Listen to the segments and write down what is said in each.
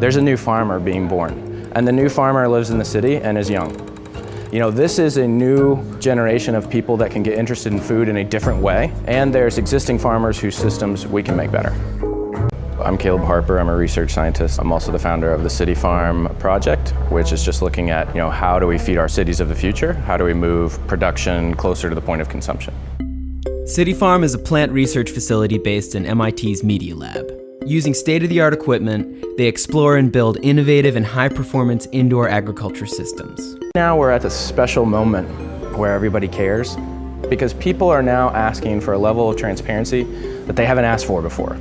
there's a new farmer being born, and the new farmer lives in the city and is young. This is a new generation of people that can get interested in food in a different way, and there's existing farmers whose systems we can make better. I'm Caleb Harper. I'm a research scientist. I'm also the founder of the City Farm project, which is just looking at, how do we feed our cities of the future? How do we move production closer to the point of consumption? City Farm is a plant research facility based in MIT's Media Lab. Using state-of-the-art equipment, they explore and build innovative and high-performance indoor agriculture systems. Now we're at this special moment where everybody cares, because people are now asking for a level of transparency that they haven't asked for before.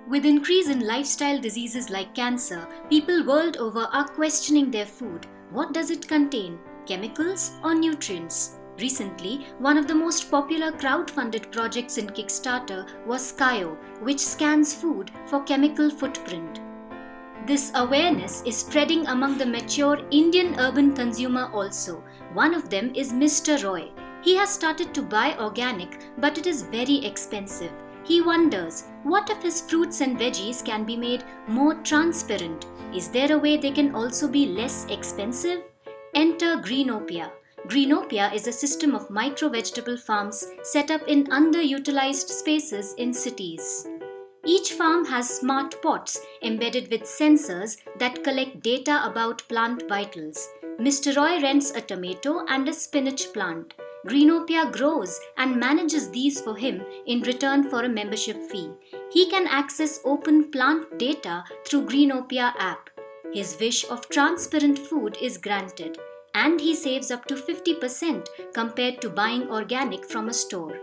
With increase in lifestyle diseases like cancer, people world over are questioning their food. What does it contain? Chemicals or nutrients? Recently, one of the most popular crowd-funded projects in Kickstarter was Skyo, which scans food for chemical footprint. This awareness is spreading among the mature Indian urban consumer also. One of them is Mr. Roy. He has started to buy organic, but it is very expensive. He wonders, what if his fruits and veggies can be made more transparent? Is there a way they can also be less expensive? Enter Greenopia. Greenopia is a system of micro-vegetable farms set up in underutilized spaces in cities. Each farm has smart pots embedded with sensors that collect data about plant vitals. Mr. Roy rents a tomato and a spinach plant. Greenopia grows and manages these for him in return for a membership fee. He can access open plant data through Greenopia app. His wish of transparent food is granted, and he saves up to 50% compared to buying organic from a store.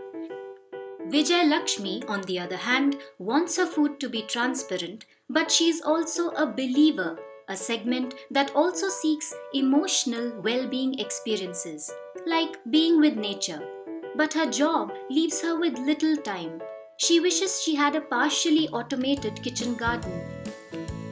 Vijay Lakshmi, on the other hand, wants her food to be transparent, but she is also a believer, a segment that also seeks emotional well-being experiences, like being with nature. But her job leaves her with little time. She wishes she had a partially automated kitchen garden.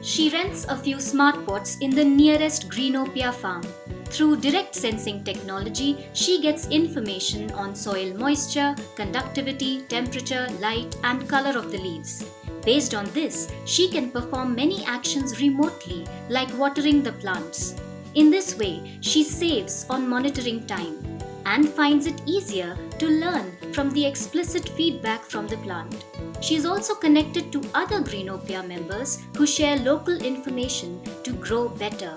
She rents a few smart pots in the nearest Greenopia farm. Through direct sensing technology, she gets information on soil moisture, conductivity, temperature, light, and color of the leaves. Based on this, she can perform many actions remotely, like watering the plants. In this way, she saves on monitoring time and finds it easier to learn from the explicit feedback from the plant. She is also connected to other Greenopia members who share local information to grow better.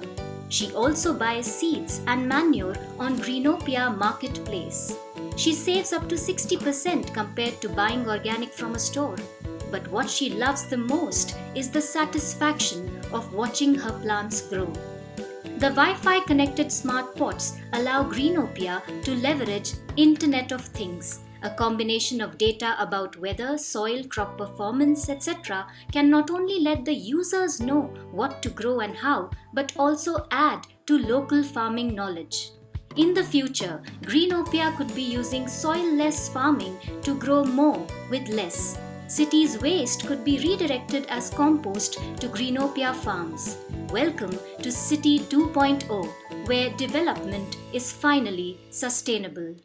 She also buys seeds and manure on Greenopia Marketplace. She saves up to 60% compared to buying organic from a store. But what she loves the most is the satisfaction of watching her plants grow. The Wi-Fi connected smart pots allow Greenopia to leverage Internet of Things. A combination of data about weather, soil, crop performance, etc. can not only let the users know what to grow and how, but also add to local farming knowledge. In the future, Greenopia could be using soil-less farming to grow more with less. Cities' waste could be redirected as compost to Greenopia farms. Welcome to City 2.0, where development is finally sustainable.